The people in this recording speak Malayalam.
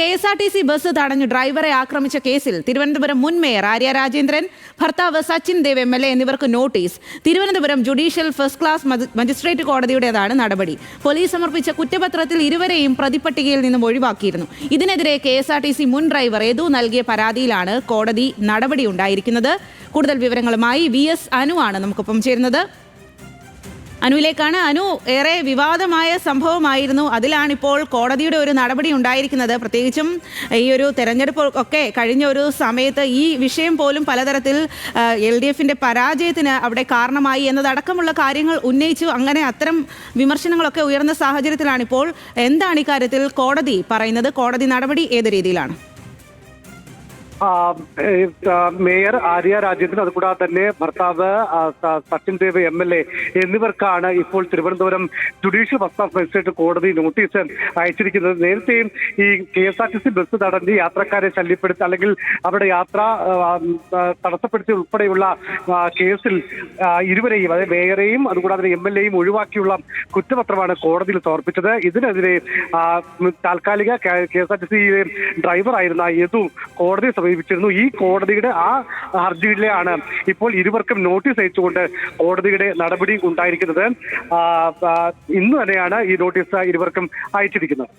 KSRTC ബസ് തടഞ്ഞു ഡ്രൈവറെ ആക്രമിച്ച കേസിൽ തിരുവനന്തപുരം മുൻ മേയർ ആര്യ രാജേന്ദ്രൻ, ഭർത്താവ് സച്ചിൻ ദേവ് MLA എന്നിവർക്ക് നോട്ടീസ്. Thiruvananthapuram judicial first class magistrate കോടതിയുടേതാണ് നടപടി. പോലീസ് സമർപ്പിച്ച കുറ്റപത്രത്തിൽ ഇരുവരെയും പ്രതിപട്ടികയിൽ നിന്നും ഒഴിവാക്കിയിരുന്നു. ഇതിനെതിരെ KSRTC മുൻ ഡ്രൈവർ യദു നൽകിയ പരാതിയിലാണ് കോടതി നടപടി ഉണ്ടായിരിക്കുന്നത്. കൂടുതൽ വിവരങ്ങളുമായി VS അനു ആണ് നമുക്കൊപ്പം ചേരുന്നത്. അനുവിലേക്കാണ്. അനു, ഏറെ വിവാദമായ സംഭവമായിരുന്നു. അതിലാണിപ്പോൾ കോടതിയുടെ ഒരു നടപടി ഉണ്ടായിരിക്കുന്നത്. പ്രത്യേകിച്ചും ഈ ഒരു തെരഞ്ഞെടുപ്പ് ഒക്കെ കഴിഞ്ഞ ഒരു സമയത്ത് ഈ വിഷയം പോലും പലതരത്തിൽ LDFന്റെ പരാജയത്തിന് അവിടെ കാരണമായി എന്നതടക്കമുള്ള കാര്യങ്ങൾ ഉന്നയിച്ചു. അങ്ങനെ അത്തരം വിമർശനങ്ങളൊക്കെ ഉയർന്ന സാഹചര്യത്തിലാണിപ്പോൾ. എന്താണ് ഇക്കാര്യത്തിൽ കോടതി പറയുന്നത്? കോടതി നടപടി ഏത് രീതിയിലാണ്? മേയർ ആര്യ രാജേന്ദ്രൻ, അതുകൂടാതെ തന്നെ ഭർത്താവ് സച്ചിൻ ദേവ് MLA എന്നിവർക്കാണ് ഇപ്പോൾ Thiruvananthapuram judicial first class magistrate കോടതി നോട്ടീസ് അയച്ചിരിക്കുന്നത്. നേരത്തെയും ഈ KSRTC ബസ് തടഞ്ഞ് യാത്രക്കാരെ ശല്യപ്പെടുത്തി അല്ലെങ്കിൽ അവരുടെ യാത്ര തടസ്സപ്പെടുത്തി ഉൾപ്പെടെയുള്ള കേസിൽ ഇരുവരെയും, അതായത് മേയറെയും അതുകൂടാതെ MLAയും ഒഴിവാക്കിയുള്ള കുറ്റപത്രമാണ് കോടതിയിൽ സമർപ്പിച്ചത്. ഇതിനെതിരെ താൽക്കാലിക KSRTC ഡ്രൈവറായിരുന്ന യദു കോടതിയെ സമീപിച്ചിരുന്നു. ഈ കോടതിയുടെ ആ ഹർജിയിലാണ് ഇപ്പോൾ ഇരുവർക്കും നോട്ടീസ് അയച്ചുകൊണ്ട് കോടതിയുടെ നടപടി ഉണ്ടായിരിക്കുന്നത്. ഇന്ന് തന്നെയാണ് ഈ നോട്ടീസ് ഇരുവർക്കും അയച്ചിരിക്കുന്നത്.